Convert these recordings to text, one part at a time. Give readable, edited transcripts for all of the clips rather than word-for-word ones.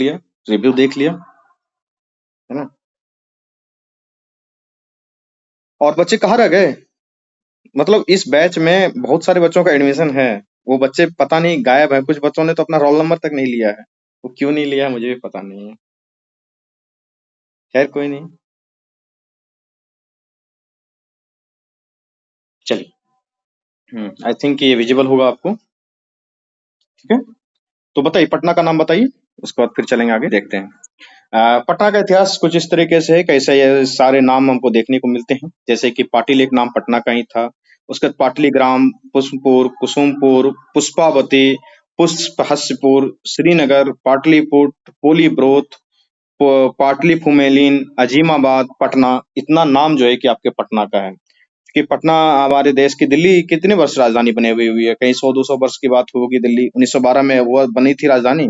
लिया, रिव्यू देख लिया, है ना? और बच्चे कहाँ रह गए? मतलब इस बैच में बहुत सारे बच्चों का एडमिशन है, वो बच्चे पता नहीं गायब है, कुछ बच्चों ने तो अपना रोल नंबर तक नहीं लिया है। वो क्यों नहीं लिया है मुझे भी पता नहीं है। खैर कोई नहीं, चलिए। आई थिंक ये विजिबल होगा आपको। ठीक है, तो बताइए पटना का नाम बताइए, उसके बाद फिर चलेंगे आगे देखते हैं। पटना का इतिहास कुछ इस तरीके से है, कैसे ये सारे नाम हमको देखने को मिलते हैं, जैसे कि पाटिल एक नाम पटना का ही था। उसके बाद पाटलीग्राम, पुष्पपुर, कुसुमपुर, पुष्पावती, पुष्पहस्यपुर, श्रीनगर, पाटलिपुत्र, पोलीब्रोथ, पाटली फुमेलिन, अजीमाबाद, पटना, इतना नाम जो है कि आपके पटना का है। कि पटना हमारे देश की, दिल्ली कितने वर्ष राजधानी बने हुई है, कहीं 100-200 वर्ष की बात होगी। दिल्ली 1912 में वो बनी थी राजधानी।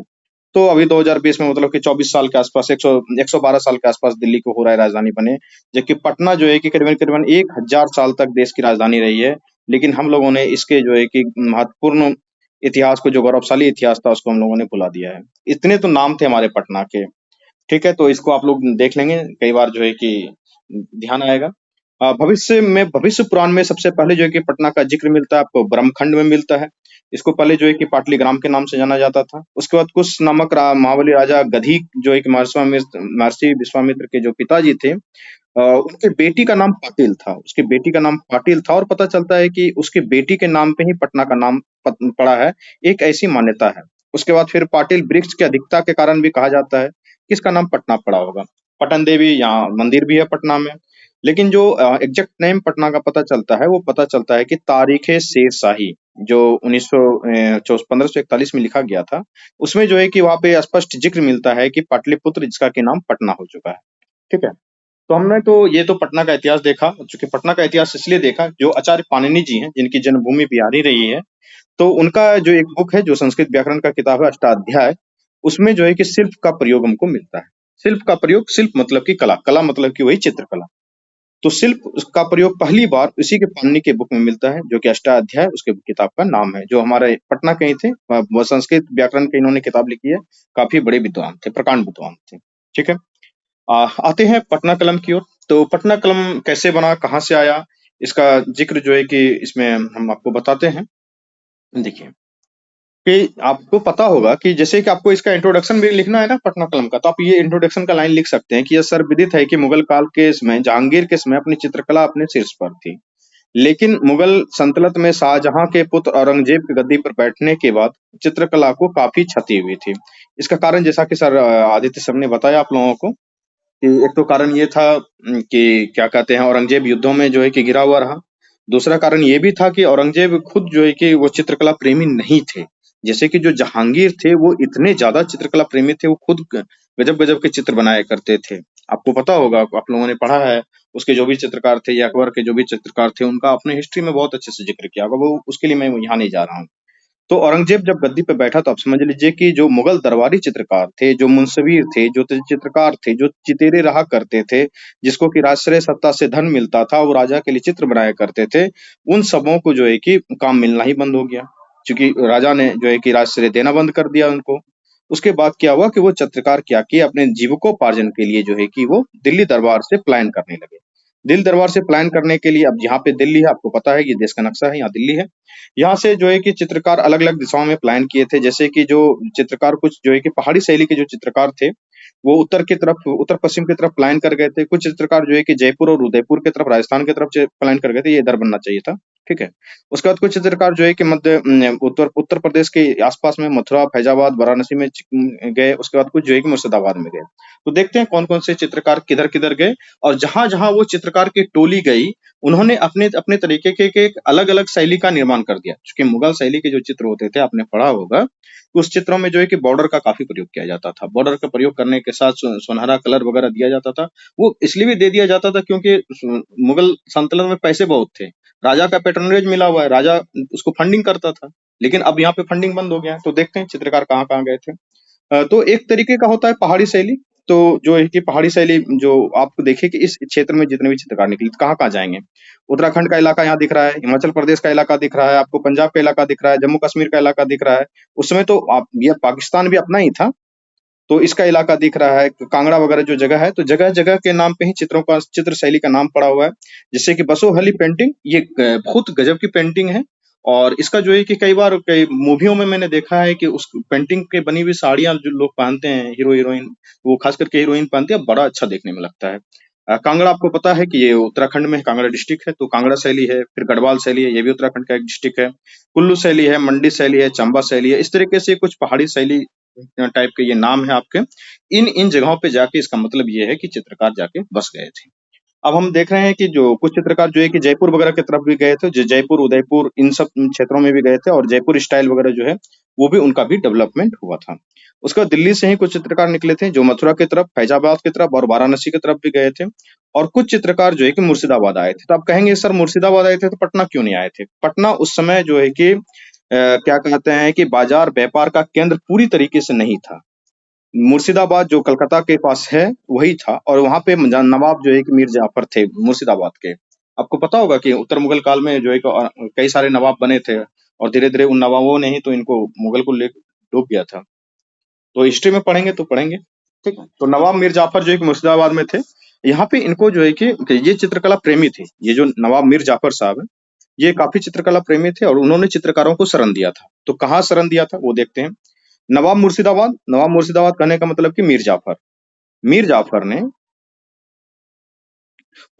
तो अभी 2020 में मतलब कि 24 साल के आसपास, 112 साल के आसपास दिल्ली को हो रहा है राजधानी बने। जबकि पटना जो है कि करीबन करीबन 1000 साल तक देश की राजधानी रही है। लेकिन हम लोगों ने इसके जो है कि महत्वपूर्ण इतिहास को, जो गौरवशाली इतिहास था, उसको हम लोगों ने भुला दिया है। इतने तो नाम थे हमारे पटना के। ठीक है, तो इसको आप लोग देख लेंगे, कई बार जो है कि ध्यान आएगा। भविष्य पुराण में सबसे पहले जो है कि पटना का जिक्र मिलता है आपको ब्रह्मखंड में मिलता है। इसको पहले जो है कि पाटलीग्राम के नाम से जाना जाता था। उसके बाद कुश नामक महाबली राजा गधी जो है कि महर्षि विश्वामित्र के जो पिताजी थे, उनके बेटी का नाम पाटिल था। उसकी बेटी का नाम पाटिल था, और पता चलता है कि उसकी बेटी के नाम पे ही पटना का नाम पड़ा है। एक ऐसी मान्यता है। उसके बाद फिर पाटिल वृक्ष की अधिकता के कारण भी कहा जाता है किसका नाम पटना पड़ा होगा। पटन देवी यहाँ मंदिर भी है पटना में। लेकिन जो एग्जैक्ट नेम पटना का पता चलता है, वो पता चलता है कि तारीख शेर शाही जो 1541 में लिखा गया था, उसमें जो है कि वहाँ पे स्पष्ट जिक्र मिलता है कि पाटलिपुत्र जिसका कि नाम पटना हो चुका है। ठीक है, तो हमने तो ये तो पटना का इतिहास देखा। चूंकि पटना का इतिहास इसलिए देखा, जो आचार्य पाणिनि जी हैं, जिनकी जन्मभूमि बिहार ही रही है, तो उनका जो एक बुक है, जो संस्कृत व्याकरण का किताब है अष्टाध्याय, उसमें जो है कि शिल्प का प्रयोग हमको मिलता है। शिल्प का प्रयोग, शिल्प मतलब की कला, कला मतलब की वही चित्रकला। तो शिल्प का प्रयोग पहली बार उसी के पाणिनि के बुक में मिलता है, जो कि अष्टाध्याय उसके किताब का नाम है। जो हमारे पटना के ही थे, वो संस्कृत व्याकरण की इन्होंने किताब लिखी है। काफी बड़े विद्वान थे, प्रकांड विद्वान थे। ठीक है, आते हैं पटना कलम की ओर। तो पटना कलम कैसे बना, कहाँ से आया, इसका जिक्र जो है कि इसमें हम आपको बताते हैं। देखिए कि आपको पता होगा कि जैसे कि आपको इसका इंट्रोडक्शन भी लिखना है ना पटना कलम का, तो आप ये इंट्रोडक्शन का लाइन लिख सकते हैं कि यह सर्वविदित है कि मुगल काल के समय, जहांगीर के समय अपनी चित्रकला अपने शीर्ष पर थी। लेकिन मुगल सल्तनत में शाहजहां के पुत्र औरंगजेब की गद्दी पर बैठने के बाद चित्रकला को काफी क्षति हुई थी। इसका कारण, जैसा कि सर आदित्य सर ने बताया आप लोगों को, कि एक तो कारण ये था कि क्या कहते हैं, औरंगजेब युद्धों में जो है कि घिरा हुआ रहा। दूसरा कारण ये भी था कि औरंगजेब खुद जो है कि वो चित्रकला प्रेमी नहीं थे। जैसे कि जो जहांगीर थे, वो इतने ज्यादा चित्रकला प्रेमी थे, वो खुद गजब गजब के चित्र बनाया करते थे। आपको पता होगा, आप लोगों ने पढ़ा है, उसके जो भी चित्रकार थे या अकबर के जो भी चित्रकार थे, उनका अपने हिस्ट्री में बहुत अच्छे से जिक्र किया होगा। वो उसके लिए मैं यहाँ नहीं जा रहा हूँ। तो औरंगजेब जब गद्दी पे बैठा, तो आप समझ लीजिए कि जो मुगल दरबारी चित्रकार थे, जो मुंसवीर थे, जो चित्रकार थे, जो चितेरे रहा करते थे, जिसको कि राजश्रय सत्ता से धन मिलता था, वो राजा के लिए चित्र बनाया करते थे, उन सबों को जो है कि काम मिलना ही बंद हो गया, क्योंकि राजा ने जो है कि राजश्रय देना बंद कर दिया उनको। उसके बाद क्या हुआ कि वो चित्रकार क्या किए, अपने जीविकोपार्जन के लिए जो है कि वो दिल्ली दरबार से पलायन करने लगे। दिल्ली दरबार से पलायन करने के लिए, अब यहाँ पे दिल्ली है, आपको पता है, ये देश का नक्शा है, यहाँ दिल्ली है। यहाँ से जो है कि चित्रकार अलग अलग दिशाओं में पलायन किए थे। जैसे कि जो चित्रकार कुछ जो है कि पहाड़ी शैली के जो चित्रकार थे, वो उत्तर की तरफ, उत्तर पश्चिम की तरफ पलायन कर गए थे। कुछ चित्रकार जो है कि जयपुर और उदयपुर की तरफ, राजस्थान की तरफ पलायन कर गए थे, ये इधर बनना चाहिए था। ठीक है, उसके बाद कुछ चित्रकार जो है कि उत्तर उत्तर प्रदेश के आसपास में मथुरा, फैजाबाद, वाराणसी में गए। उसके बाद कुछ जो है कि मुर्शिदाबाद में गए। तो देखते हैं कौन कौन से चित्रकार किधर किधर गए, और जहां जहां वो चित्रकार की टोली गई, उन्होंने अपने अपने तरीके के एक अलग अलग शैली का निर्माण कर दिया। क्योंकि मुगल शैली के जो चित्र होते थे, आपने पढ़ा होगा, उस चित्रों में जो है कि बॉर्डर का काफी प्रयोग किया जाता था। बॉर्डर का प्रयोग करने के साथ सुनहरा कलर वगैरह दिया जाता था। वो इसलिए भी दे दिया जाता था क्योंकि मुगल सल्तनत में पैसे बहुत थे, राजा का पेट्रोनेज मिला हुआ है, राजा उसको फंडिंग करता था। लेकिन अब यहाँ पे फंडिंग बंद हो गया है। तो देखते हैं चित्रकार कहाँ कहाँ गए थे। तो एक तरीके का होता है पहाड़ी शैली। तो जो है कि पहाड़ी शैली, जो आपको देखिए कि इस क्षेत्र में जितने भी चित्रकार निकले, तो कहाँ कहाँ जाएंगे। उत्तराखंड का इलाका यहाँ दिख रहा है, हिमाचल प्रदेश का इलाका दिख रहा है, आपको पंजाब का इलाका दिख रहा है, जम्मू कश्मीर का इलाका दिख रहा है। उस समय तो आप, ये पाकिस्तान भी अपना ही था। तो इसका इलाका दिख रहा है, कांगड़ा वगैरह जो जगह है, तो जगह-जगह के नाम पे ही चित्र शैली का नाम पड़ा हुआ है। जैसे कि बसोहली पेंटिंग, ये बहुत गजब की पेंटिंग है और इसका जो है कि कई बार कई मूवियों में मैंने देखा है कि उस पेंटिंग के बनी हुई साड़ियाँ जो लोग पहनते हैं, हीरो-हीरोइन, वो खास करके हीरोइन पहनती है, बड़ा अच्छा देखने में लगता है। कांगड़ा आपको पता है कि ये उत्तराखंड में कांगड़ा डिस्ट्रिक्ट है, तो कांगड़ा शैली है, फिर गढ़वाल शैली है, ये भी उत्तराखंड का एक डिस्ट्रिक्ट है। कुल्लू शैली है, मंडी शैली है, चंबा शैली है, इस तरीके से कुछ पहाड़ी शैली टाइप के ये नाम है आपके। इन इन जगहों पे जाके इसका मतलब ये है कि चित्रकार जाके बस गए थे। अब हम देख रहे हैं कि जो कुछ चित्रकार जो है कि जयपुर वगैरह की तरफ भी गए थे, जयपुर, उदयपुर इन सब क्षेत्रों में भी गए थे और जयपुर स्टाइल वगैरह जो है, वो भी उनका भी डेवलपमेंट हुआ था। उसके बाद दिल्ली से ही कुछ चित्रकार निकले थे, जो मथुरा की तरफ, फैजाबाद की तरफ और वाराणसी की तरफ भी गए थे और कुछ चित्रकार जो है कि मुर्शिदाबाद आए थे। तो आप कहेंगे सर मुर्शिदाबाद आए थे तो पटना क्यों नहीं आए थे? पटना उस समय जो है कि क्या कहते हैं कि बाजार व्यापार का केंद्र पूरी तरीके से नहीं था। मुर्शिदाबाद जो कलकत्ता के पास है, वही था और वहाँ पे नवाब जो है कि मीर जाफर थे मुर्शिदाबाद के। आपको पता होगा कि उत्तर मुगल काल में जो है कि कई सारे नवाब बने थे और धीरे-धीरे उन नवाबों ने ही तो इनको मुगल को ले डूब गया था। तो हिस्ट्री में पढ़ेंगे तो पढ़ेंगे, ठीक है? तो नवाब मीर जाफर जो है कि मुर्शिदाबाद में थे। यहाँ पे इनको जो है कि ये चित्रकला प्रेमी थे। ये जो नवाब मीर जाफर साहब हैं, ये काफ़ी चित्रकला प्रेमी थे और उन्होंने चित्रकारों को शरण दिया था। तो कहाँ शरण दिया था, वो देखते हैं। नवाब मुर्शिदाबाद कहने का मतलब कि मीर जाफर। मीर जाफर ने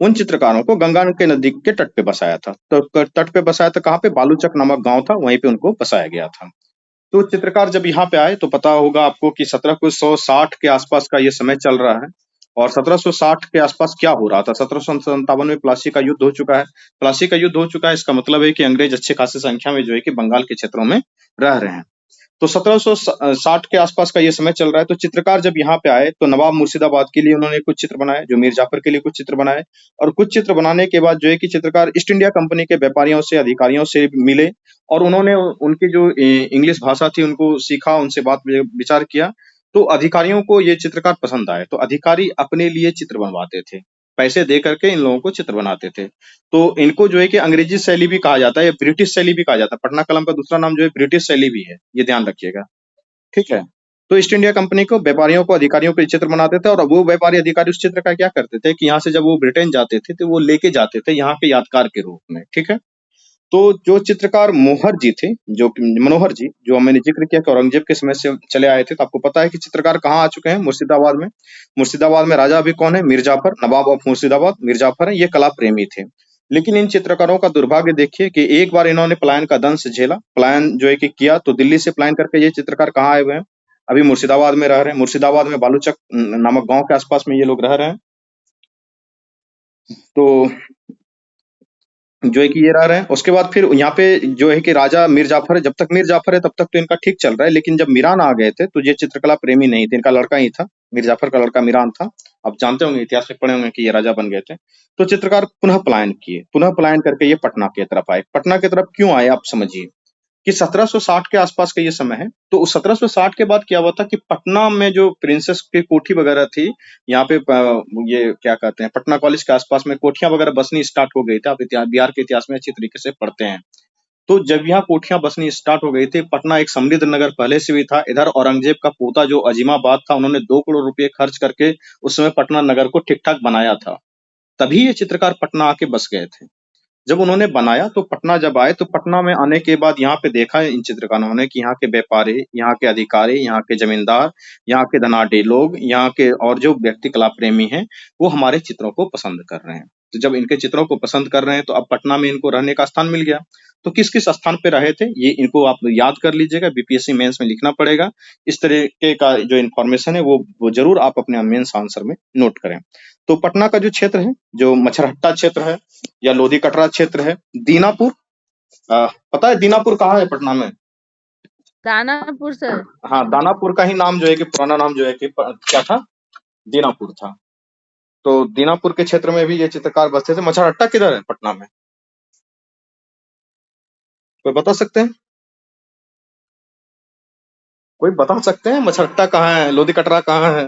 उन चित्रकारों को गंगा के नदी के तट पे बसाया था। तो तट पे बसाया था कहाँ पे? बालूचक नामक गाँव था, वहीं पे उनको बसाया गया था। तो चित्रकार जब यहाँ पे आए तो पता होगा आपको कि 1760 के आसपास का ये समय चल रहा है और 1760 के आसपास क्या हो रहा था? 1757 में प्लासी का युद्ध हो चुका है। प्लासी का युद्ध हो चुका है, इसका मतलब है कि अंग्रेज अच्छी खासी संख्या में जो है कि बंगाल के क्षेत्रों में रह रहे हैं। तो 1760 के आसपास का ये समय चल रहा है, तो चित्रकार जब यहाँ पे आए, तो नवाब मुर्शिदाबाद के लिए उन्होंने कुछ चित्र बनाए, जो मीर जाफर के लिए कुछ चित्र बनाए और कुछ चित्र बनाने के बाद जो है कि चित्रकार ईस्ट इंडिया कंपनी के व्यापारियों से, अधिकारियों से मिले और उन्होंने उनकी जो इंग्लिश भाषा थी, उनको सीखा, उनसे बात विचार किया, तो अधिकारियों को ये चित्रकार पसंद आए। तो अधिकारी अपने लिए चित्र बनवाते थे, पैसे दे करके इन लोगों को चित्र बनाते थे। तो इनको जो है कि अंग्रेजी शैली भी कहा जाता है या ब्रिटिश शैली भी कहा जाता है। पटना कलम का दूसरा नाम जो है ब्रिटिश शैली भी है, ये ध्यान रखिएगा, ठीक है? तो ईस्ट इंडिया कंपनी को व्यापारियों को, अधिकारियों को चित्र बनाते थे और वो व्यापारी अधिकारी उस चित्र का क्या करते थे कि यहाँ से जब वो ब्रिटेन जाते थे, तो वो लेके जाते थे यहाँ के यादगार के रूप में, ठीक है? तो जो चित्रकार मोहर जी थे, जो कि मनोहर जी, जो मैंने ज़िक्र किया कि औरंगज़ेब के समय से चले आए थे, तो आपको पता है कि चित्रकार कहाँ आ चुके हैं? मुर्शिदाबाद में। मुर्शिदाबाद में राजा अभी कौन है? मीर जाफ़र, नवाब ऑफ मुर्शिदाबाद मीर जाफ़र हैं, ये कला प्रेमी थे। लेकिन इन चित्रकारों का दुर्भाग्य देखिए कि एक बार इन्होंने पलायन का दंश झेला, पलायन जो है कि किया, तो दिल्ली से पलायन करके ये चित्रकार कहाँ आए हुए हैं? अभी मुर्शिदाबाद में रह रहे हैं। मुर्शिदाबाद में बालूचक नामक गाँव के आस-पास में ये लोग रह रहे हैं। तो जो है कि ये रह रहे हैं। उसके बाद फिर यहाँ पे जो है कि राजा मीर जाफ़र है, जब तक मीर जाफ़र है तब तक तो इनका ठीक चल रहा है, लेकिन जब मीरान आ गए थे तो ये चित्रकला प्रेमी नहीं थे, इनका लड़का ही था, मीर जाफ़र का लड़का मीरान था। आप जानते होंगे, इतिहास में पढ़े होंगे कि ये राजा बन गए थे। तो चित्रकार पुनः पलायन किए, पुनः पलायन करके ये पटना की तरफ आए। पटना की तरफ क्यों आए आप समझिए। कि 1760 के आसपास का ये समय है, तो उस 1760 के बाद क्या हुआ था कि पटना में जो प्रिंसेस की कोठी वगैरह थी, यहाँ पे ये क्या कहते हैं, पटना कॉलेज के आसपास में कोठियाँ वगैरह बसनी स्टार्ट हो गई थी। आप बिहार के इतिहास में अच्छी तरीके से पढ़ते हैं। तो जब यहाँ कोठियाँ बसनी स्टार्ट हो गई थी, पटना एक समृद्ध नगर पहले से भी था। इधर औरंगजेब का पोता जो अजीमाबाद था, उन्होंने 2 करोड़ रुपए खर्च करके उस समय पटना नगर को ठीक-ठाक बनाया था। तभी ये चित्रकार पटना आके बस गए थे। जब उन्होंने बनाया तो पटना जब आए तो पटना में आने के बाद यहाँ पे देखा इन चित्रकारों ने कि यहाँ के व्यापारी, यहाँ के अधिकारी, यहाँ के जमींदार, यहाँ के धनाढ्य लोग, यहाँ के और जो व्यक्ति कला प्रेमी हैं, वो हमारे चित्रों को पसंद कर रहे हैं। तो जब इनके चित्रों को पसंद कर रहे हैं तो अब पटना में इनको रहने का स्थान मिल गया। तो किस-किस स्थान पे रहे थे, ये इनको आप याद कर लीजिएगा, बीपीएससी मेंस में लिखना पड़ेगा। इस तरीके का जो इन्फॉर्मेशन है वो ज़रूर आप अपने मेंस आंसर में नोट करें। तो पटना का जो क्षेत्र है, जो मछरहट्टा क्षेत्र है या लोधी कटरा क्षेत्र है, दीनापुर, पता है दीनापुर कहाँ है पटना में? दानापुर सर। हाँ, दानापुर का ही नाम जो है कि पुराना नाम जो है कि क्या था? दीनापुर था। तो दीनापुर के क्षेत्र में भी ये चित्रकार बसते थे। मछरहट्टा किधर है पटना में? कोई बता सकते हैं? कोई बता सकते हैं मछरहट्टा कहाँ है? लोधी कटरा कहाँ है?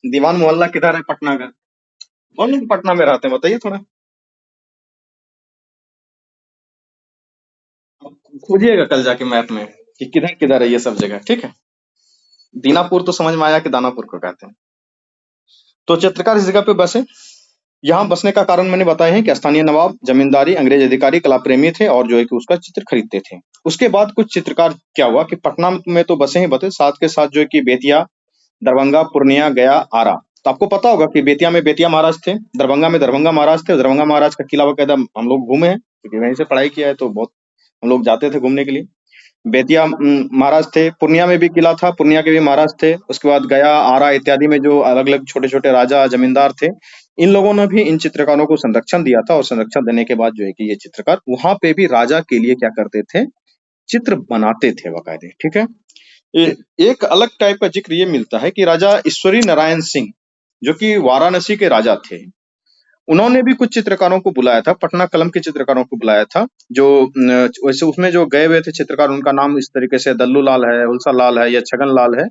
दीवान मोहल्ला किधर है पटना का? कौन लोग पटना में रहते हैं बताइए थोड़ा? आप खोजिएगा कल जाके मैप में कि किधर किधर है ये सब जगह, ठीक है? दीनापुर तो समझ में आया कि दानापुर को कहते हैं। तो चित्रकार इस जगह पे बसे। यहाँ बसने का कारण मैंने बताया है कि स्थानीय नवाब, जमींदारी, अंग्रेज अधिकारी कला प्रेमी थे और जो है कि उसका चित्र खरीदते थे। उसके बाद कुछ चित्रकार क्या हुआ कि पटना में तो बसे ही बसे, साथ के साथ जो है कि बेतिया, दरभंगा, पूर्णिया, गया, आरा। तो आपको पता होगा कि बेतिया में बेतिया महाराज थे, दरभंगा में दरभंगा महाराज थे। दरभंगा महाराज का किला वगैरह हम लोग घूमे हैं, क्योंकि वहीं से पढ़ाई किया है, तो बहुत हम लोग जाते थे घूमने के लिए। बेतिया महाराज थे, पूर्णिया में भी किला था, पूर्णिया के भी महाराज थे। उसके बाद गया, आरा इत्यादि में जो अलग अलग छोटे छोटे राजा जमींदार थे, इन लोगों ने भी इन चित्रकारों को संरक्षण दिया था। और संरक्षण देने के बाद जो है कि ये चित्रकार वहां पे भी राजा के लिए क्या करते थे, चित्र बनाते थे बाकायदे। ठीक है। एक अलग टाइप का जिक्र ये मिलता है कि राजा ईश्वरी नारायण सिंह, जो कि वाराणसी के राजा थे, उन्होंने भी कुछ चित्रकारों को बुलाया था, पटना कलम के चित्रकारों को बुलाया था। जो वैसे उसमें जो गए हुए थे चित्रकार, उनका नाम इस तरीके से दल्लू लाल है, हुलसा लाल है या छगन लाल है।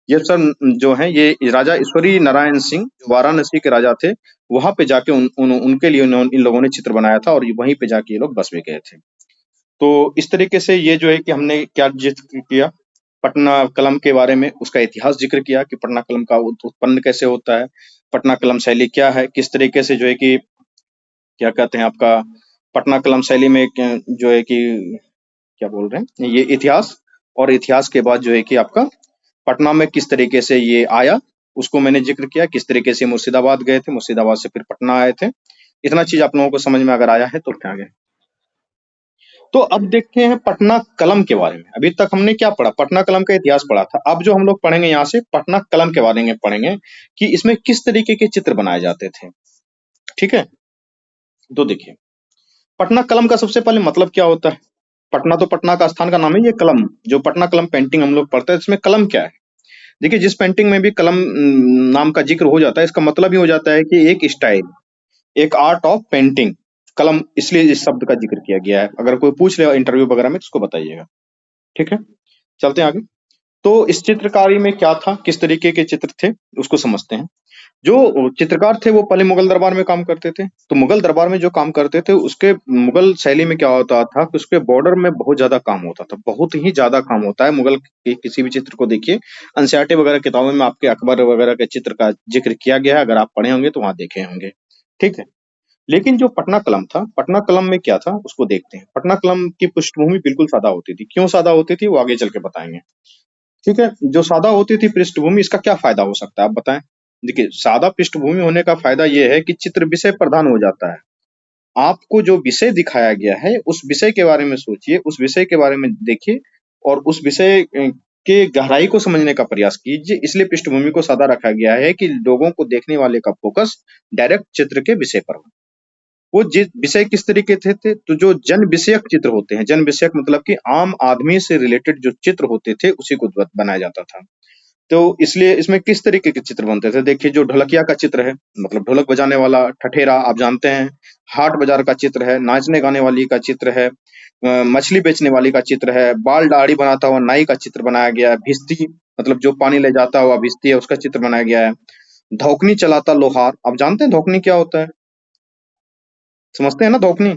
ये सब जो है ये राजा ईश्वरी नारायण सिंह जो वाराणसी के राजा थे, वहां पे जाके उनके लिए इन लोगों ने चित्र बनाया था और वहीं पे जाके ये लोग बस भी गए थे। तो इस तरीके से ये जो है कि हमने क्या जिक्र किया, पटना कलम के बारे में, उसका इतिहास जिक्र किया कि पटना कलम का उत्पन्न कैसे होता है, पटना कलम शैली क्या है, किस तरीके से जो है कि क्या कहते हैं आपका पटना कलम शैली में जो है कि क्या बोल रहे हैं ये इतिहास, और इतिहास के बाद जो है कि आपका पटना में किस तरीके से ये आया, उसको मैंने जिक्र किया। किस तरीके से मुर्शिदाबाद गए थे, मुर्शिदाबाद से फिर पटना आए थे। इतना चीज आप लोगों को समझ में अगर आया है तो फिर आगे। तो अब देखते हैं पटना कलम के बारे में। अभी तक हमने क्या पढ़ा, पटना कलम का इतिहास पढ़ा था। अब जो हम लोग पढ़ेंगे यहाँ से पटना कलम के बारे में पढ़ेंगे कि इसमें किस तरीके के चित्र बनाए जाते थे। ठीक है। तो देखिए, पटना कलम का सबसे पहले मतलब क्या होता है। पटना तो पटना का स्थान का नाम है। ये कलम जो पटना कलम पेंटिंग हम लोग पढ़ते हैं, इसमें कलम क्या है। देखिए, जिस पेंटिंग में भी कलम नाम का जिक्र हो जाता है, इसका मतलब ही हो जाता है कि एक स्टाइल, एक आर्ट ऑफ पेंटिंग। कलम इसलिए इस शब्द का जिक्र किया गया है। अगर कोई पूछ रहे हो इंटरव्यू वगैरह में तो उसको बताइएगा। ठीक है, चलते हैं आगे। तो इस चित्रकारी में क्या था, किस तरीके के चित्र थे, उसको समझते हैं। जो चित्रकार थे वो पहले मुगल दरबार में काम करते थे। तो मुगल दरबार में जो काम करते थे, उसके मुगल शैली में क्या होता था कि उसके बॉर्डर में बहुत ज्यादा काम होता था, बहुत ही ज्यादा काम होता है। मुगल के किसी भी चित्र को देखिए, एनसीईआरटी वगैरह किताबों में आपके अकबर वगैरह के चित्र का जिक्र किया गया है, अगर आप पढ़े होंगे तो वहां देखे होंगे। ठीक है। लेकिन जो पटना कलम था, पटना कलम में क्या था उसको देखते हैं। पटना कलम की पृष्ठभूमि बिल्कुल सादा होती थी। क्यों सादा होती थी वो आगे चल के बताएंगे। ठीक है। जो सादा होती थी पृष्ठभूमि, इसका क्या फायदा हो सकता है आप बताएं। देखिए, सादा पृष्ठभूमि होने का फायदा ये है कि चित्र विषय प्रधान हो जाता है। आपको जो विषय दिखाया गया है उस विषय के बारे में सोचिए, उस विषय के बारे में देखिए और उस विषय के गहराई को समझने का प्रयास कीजिए। इसलिए पृष्ठभूमि को सादा रखा गया है कि लोगों को, देखने वाले का फोकस डायरेक्ट चित्र के विषय पर हो। वो विषय किस तरीके थे, तो जो जन विषयक चित्र होते हैं, जन विषयक मतलब कि आम आदमी से रिलेटेड जो चित्र होते थे उसी को बनाया जाता था। तो इसलिए इसमें किस तरीके के चित्र बनते थे। देखिए, जो ढोलकिया का चित्र है, मतलब ढोलक बजाने वाला, ठठेरा आप जानते हैं, हाट बाजार का चित्र है, नाचने गाने वाली का चित्र है, मछली बेचने वाली का चित्र है, बाल दाढ़ी बनाता हुआ नाई का चित्र बनाया गया है, भिस्ती मतलब जो पानी ले जाता हुआ भिस्ती है उसका चित्र बनाया गया है, धौकनी चलाता लोहार। आप जानते हैं धौकनी क्या होता है, समझते हैं ना धौकनी।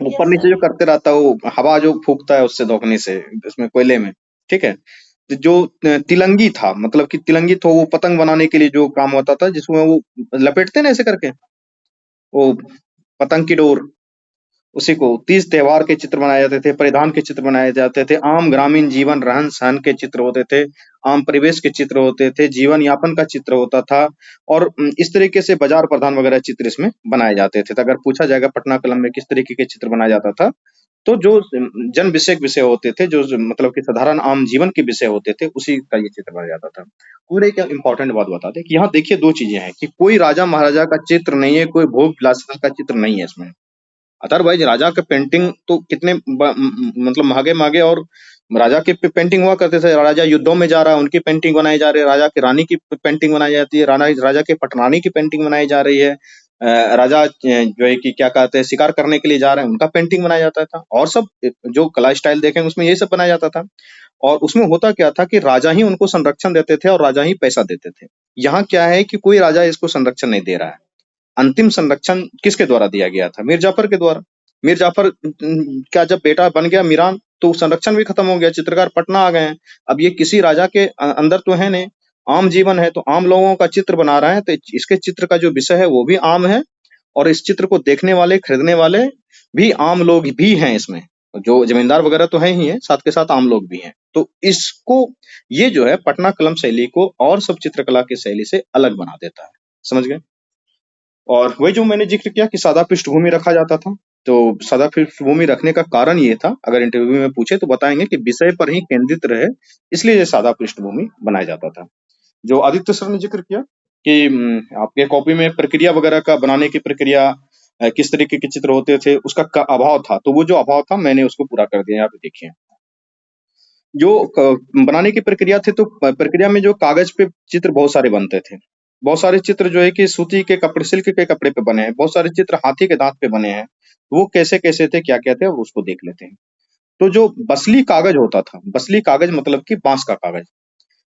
ऊपर नीचे जो करते रहता है, वो हवा जो फूकता है उससे, धौकनी से, इसमें कोयले में। ठीक है। तो जो तिलंगी था, मतलब कि तिलंगी तो वो पतंग बनाने के लिए जो काम होता था, जिसमें वो लपेटते ना ऐसे करके, वो पतंग की डोर, उसी को। तीज त्योहार के चित्र बनाए जाते थे, परिधान के चित्र बनाए जाते थे, आम ग्रामीण जीवन रहन सहन के चित्र होते थे, आम परिवेश के चित्र होते थे, जीवन यापन का चित्र होता था। और इस तरीके से बाजार प्रधान वगैरह चित्र इसमें बनाए जाते थे। तो अगर पूछा जाएगा पटना कलम में किस तरीके के चित्र बनाया जाता था, तो जो जन विषयक विषय होते थे, जो मतलब कि साधारण आम जीवन के विषय होते थे, उसी का ये चित्र बनाया जाता था। और एक इंपॉर्टेंट बात बता दें कि यहाँ देखिए दो चीजें हैं कि कोई राजा महाराजा का चित्र नहीं है, कोई भोग विलासिता का चित्र नहीं है इसमें। अदरवाइज राजा के पेंटिंग तो कितने मतलब महंगे महंगे, और राजा की पेंटिंग हुआ करते थे। राजा युद्धों में जा रहा है उनकी पेंटिंग बनाई जा रही है, राजा की रानी की पेंटिंग बनाई जाती है, राजा के पटरानी की पेंटिंग बनाई जा रही है, राजा जो है कि क्या कहते हैं शिकार करने के लिए जा रहे हैं उनका पेंटिंग बनाया जाता था, और सब जो कला स्टाइल देखेंगे उसमें यही सब बनाया जाता था। और उसमें होता क्या था कि राजा ही उनको संरक्षण देते थे और राजा ही पैसा देते थे। यहाँ क्या है कि कोई राजा इसको संरक्षण नहीं दे रहा है। अंतिम संरक्षण किसके द्वारा दिया गया था, मीर जाफर के द्वारा। मीर जाफर का जब बेटा बन गया मीरान, तो संरक्षण भी खत्म हो गया, चित्रकार पटना आ गए हैं। अब ये किसी राजा के अंदर तो है नहीं, आम जीवन है, तो आम लोगों का चित्र बना रहे हैं, तो इसके चित्र का जो विषय है वो भी आम है, और इस चित्र को देखने वाले, खरीदने वाले भी आम लोग भी हैं इसमें। जो जमींदार वगैरह तो है ही है, साथ के साथ आम लोग भी हैं। तो इसको, ये जो है पटना कलम शैली को और सब चित्रकला की शैली से अलग बना देता है। समझ गए? और वही जो मैंने जिक्र किया कि सादा पृष्ठभूमि रखा जाता था, तो सादा पृष्ठभूमि रखने का कारण ये था, अगर इंटरव्यू में पूछे तो बताएंगे कि विषय पर ही केंद्रित रहे, इसलिए ये सादा पृष्ठभूमि बनाया जाता था। जो आदित्य सर ने जिक्र किया कि आपके कॉपी में प्रक्रिया वगैरह का बनाने की प्रक्रिया, किस तरीके के चित्र होते थे, उसका अभाव था, तो वो जो अभाव था मैंने उसको पूरा कर दिया। यहाँ पे देखिए, जो बनाने की प्रक्रिया थी, तो प्रक्रिया में जो कागज पे चित्र बहुत सारे बनते थे। बहुत सारे चित्र जो है कि सूती के कपड़े, सिल्क के कपड़े पे बने हैं, बहुत सारे चित्र हाथी के दांत पे बने हैं। वो कैसे कैसे थे, क्या क्या थे, अब उसको देख लेते हैं। तो जो बसली कागज होता था, बसली कागज मतलब कि बांस का कागज,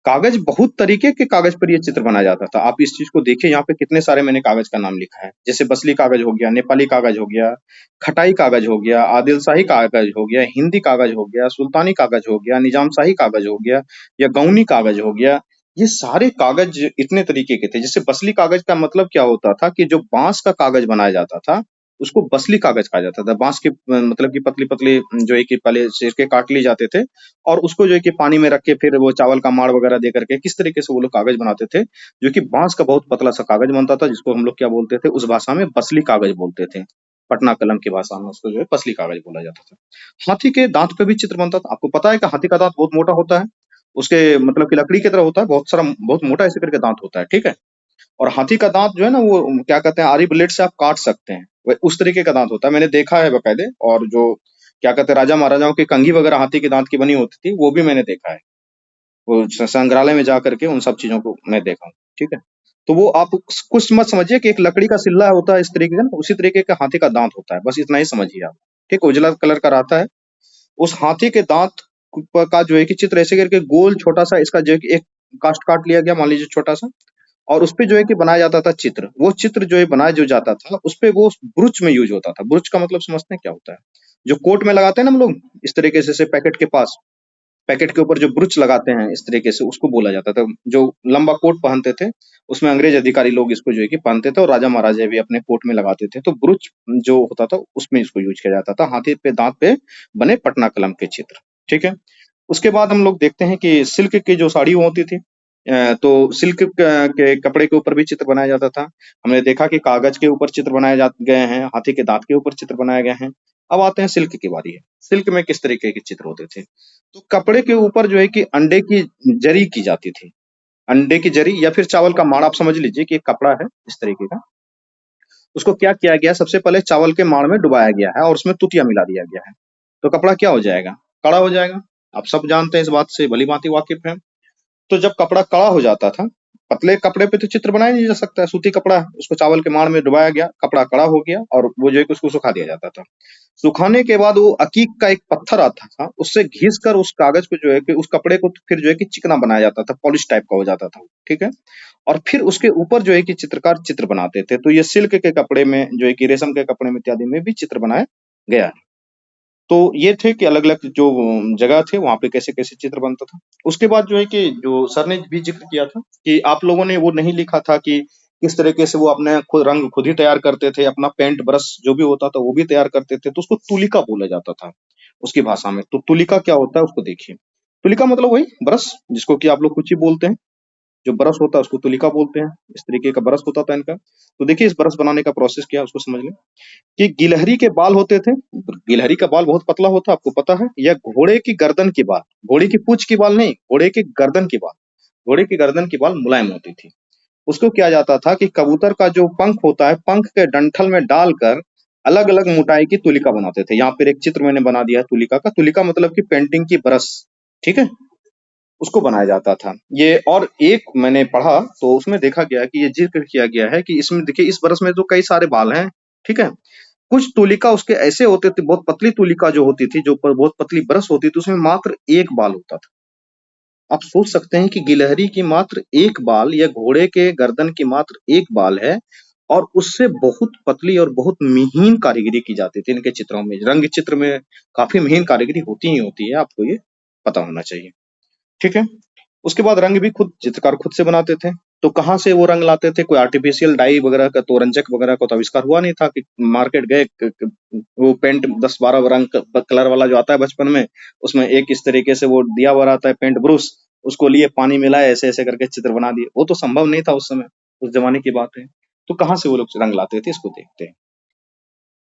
कागज बहुत तरीके के कागज पर ये चित्र बनाया जाता था। आप इस चीज को देखिए, यहाँ पे कितने सारे मैंने कागज का नाम लिखा है, जैसे बसली कागज हो गया, नेपाली कागज हो गया, खटाई कागज हो गया, आदिल शाही कागज हो गया, हिंदी कागज हो गया, सुल्तानी कागज हो गया, निजाम शाही कागज हो गया, या गौनी कागज हो गया। ये सारे कागज इतने तरीके के थे। जैसे बसली कागज का मतलब क्या होता था कि जो बांस का कागज बनाया जाता था उसको बसली कागज कहा जाता था। बांस के मतलब कि पतली पतली जो है कि पहले छिलके काट लिए जाते थे, और उसको जो है कि पानी में रख के फिर वो चावल का माड़ वगैरह दे करके किस तरीके से वो लोग कागज बनाते थे, जो कि बांस का बहुत पतला सा कागज बनता था, जिसको हम लोग क्या बोलते थे, उस भाषा में बसली कागज बोलते थे। पटना कलम की भाषा में उसको जो है बसली कागज बोला जाता था। हाथी के दांत पे भी चित्र बनता था। आपको पता है कि हाथी का दांत बहुत मोटा होता है, उसके मतलब कि लकड़ी की तरह होता है, बहुत सारा बहुत मोटा ऐसे करके दांत होता है, ठीक है। और हाथी का दांत जो है ना, वो क्या कहते हैं, आरी ब्लेड से आप काट सकते हैं, उस तरीके का दांत होता है, मैंने देखा है बकायदे। और जो क्या कहते हैं, राजा महाराजाओं की कंघी वगैरह हाथी के दांत की बनी होती थी, वो भी मैंने देखा है। वो संग्रहालय में जा करके उन सब चीजों को मैं देखा हूँ, ठीक है। तो वो आप कुछ मत समझिए कि एक लकड़ी का सिल्ला होता है इस तरीके का ना, उसी तरीके का हाथी का दांत होता है, बस इतना ही समझिए आप, ठीक। उजला कलर का रहता है। उस हाथी के दांत का जो है कि चित्र ऐसे करके गोल छोटा सा इसका जो है कि एक कास्ट काट लिया गया, मान लीजिए छोटा सा, और उसपे जो है कि बनाया जाता था चित्र। वो चित्र जो है बनाया जो जाता था, उसपे वो ब्रुच में यूज होता था। ब्रुच का मतलब समझते हैं क्या होता है? जो कोट में लगाते हैं ना हम लोग, इस तरीके से पैकेट के पास, पैकेट के ऊपर जो ब्रुच लगाते हैं इस तरीके से, उसको बोला जाता था। जो लंबा कोट पहनते थे, उसमें अंग्रेज अधिकारी लोग इसको जो है कि पहनते थे, और राजा महाराजा भी अपने कोट में लगाते थे। तो ब्रुच जो होता था उसमें इसको यूज किया जाता था, हाथी पे दांत पे बने पटना कलम के चित्र, ठीक है। उसके बाद हम लोग देखते हैं कि सिल्क की जो साड़ी होती थी, तो सिल्क के कपड़े के ऊपर भी चित्र बनाया जाता था। हमने देखा कि कागज के ऊपर चित्र बनाए जा गए हैं, हाथी के दांत के ऊपर चित्र बनाए गए हैं। अब आते हैं सिल्क की बारी है। सिल्क में किस तरीके के चित्र होते थे? तो कपड़े के ऊपर जो है कि अंडे की जरी की जाती थी। अंडे की जरी या फिर चावल का माड़, आप समझ लीजिए कि एक कपड़ा है इस तरीके का, उसको क्या किया गया, सबसे पहले चावल के माड़ में डुबाया गया है और उसमें तुतिया मिला दिया गया है। तो कपड़ा क्या हो जाएगा? कड़ा हो जाएगा। आप सब जानते हैं, इस बात से भली-भांति वाकिफ हैं। तो जब कपड़ा कड़ा हो जाता था, पतले कपड़े पे तो चित्र बनाया नहीं जा सकता है, सूती कपड़ा है, उसको चावल के माड़ में डुबाया गया, कपड़ा कड़ा हो गया, और वो जो है कि उसको सुखा दिया जाता था। सुखाने के बाद वो अकीक का एक पत्थर आता था, उससे घिस कर उस कागज को जो है कि उस कपड़े को फिर जो है कि चिकना बनाया जाता था, पॉलिश टाइप का हो जाता था, ठीक है। और फिर उसके ऊपर जो है कि चित्रकार चित्र बनाते थे। तो ये सिल्क के कपड़े में जो है कि रेशम के कपड़े में इत्यादि में भी चित्र बनाया गया है। तो ये थे कि अलग-अलग जो जगह थे वहाँ पे कैसे-कैसे चित्र बनता था। उसके बाद जो है कि जो सर ने भी ज़िक्र किया था कि आप लोगों ने वो नहीं लिखा था कि किस तरीके से वो अपने खुद रंग खुद ही तैयार करते थे, अपना पेंट ब्रश जो भी होता था वो भी तैयार करते थे, तो उसको तुलिका बोला जाता था उसकी भाषा में। तो तुलिका क्या होता है उसको देखिए। तुलिका मतलब वही ब्रश, जिसको कि आप लोग कुची बोलते हैं। जो ब्रश होता है उसको तुलिका बोलते हैं। इस तरीके का ब्रश होता था इनका। तो देखिए इस ब्रश बनाने का प्रोसेस क्या है उसको समझ लें। कि गिलहरी के बाल होते थे। गिलहरी का बाल बहुत पतला होता है, आपको पता है। या घोड़े की गर्दन की बाल, घोड़े की पूंछ की बाल नहीं, घोड़े की गर्दन की बाल, घोड़े की गर्दन की बाल मुलायम होती थी। उसको किया जाता था कि कबूतर का जो पंख होता है, पंख के डंठल में डालकर अलग अलग मोटाई की तुलिका बनाते थे। यहाँ पर एक चित्र मैंने बना दिया है तुलिका का। तुलिका मतलब कि पेंटिंग की ब्रश, ठीक है, उसको बनाया जाता था। ये और एक मैंने पढ़ा तो उसमें देखा गया कि ये जिक्र किया गया है कि इसमें देखिए इस ब्रश में तो कई सारे बाल हैं, ठीक है। कुछ तुलिका उसके ऐसे होते थे, बहुत पतली तुलिका जो होती थी, जो बहुत पतली ब्रश होती थी, उसमें मात्र एक बाल होता था। आप सोच सकते हैं कि गिलहरी की मात्र एक बाल या घोड़े के गर्दन की मात्र एक बाल है, और उससे बहुत पतली और बहुत महीन कारीगरी की जाती थी इनके चित्रों में। रंग चित्र में काफी महीन कारीगरी होती ही होती है, आपको ये पता होना चाहिए। ठीक है। उसके बाद रंग भी खुद चित्रकार खुद से बनाते थे। तो कहाँ से वो रंग लाते थे? कोई आर्टिफिशियल डाई वगैरह का, तो रंजक वगैरह का तो आविष्कार हुआ नहीं था कि मार्केट गए वो पेंट 10-12 रंग कलर वाला जो आता है बचपन में, उसमें एक इस तरीके से वो दिया हुआ रहता है पेंट ब्रश, उसको लिए पानी मिलाए ऐसे ऐसे करके चित्र बना दिए। वो तो संभव नहीं था उस समय, उस जमाने की बात है। तो कहाँ से वो लोग रंग लाते थे, इसको देखते हैं।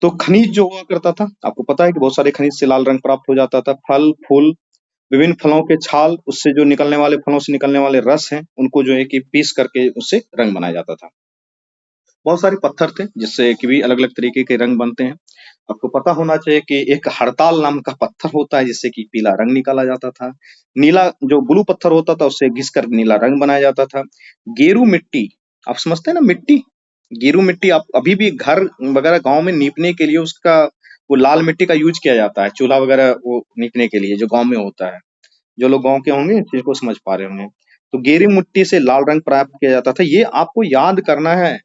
तो खनिज जो हुआ करता था, आपको पता है कि बहुत सारे खनिज से लाल रंग प्राप्त हो जाता था। फल फूल, विभिन्न फलों के छाल, उससे जो निकलने वाले फलों से निकलने वाले रस हैं, उनको जो है कि पीस करके उससे रंग बनाया जाता था। बहुत सारे पत्थर थे जिससे कि भी अलग अलग तरीके के रंग बनते हैं। आपको पता होना चाहिए कि एक हड़ताल नाम का पत्थर होता है जिससे कि पीला रंग निकाला जाता था। नीला जो ब्लू पत्थर होता था उससे घिस कर नीला रंग बनाया जाता था। गेरू मिट्टी, आप समझते हैं ना मिट्टी, गेरू मिट्टी आप अभी भी घर वगैरह गांव में नीपने के लिए उसका वो लाल मिट्टी का यूज किया जाता है, चूल्हा वगैरह वो नीपने के लिए जो गांव में होता है। जो लोग गांव के होंगे इस चीज को समझ पा रहे होंगे। तो गेरू मिट्टी से लाल रंग प्राप्त किया जाता था। ये आपको याद करना है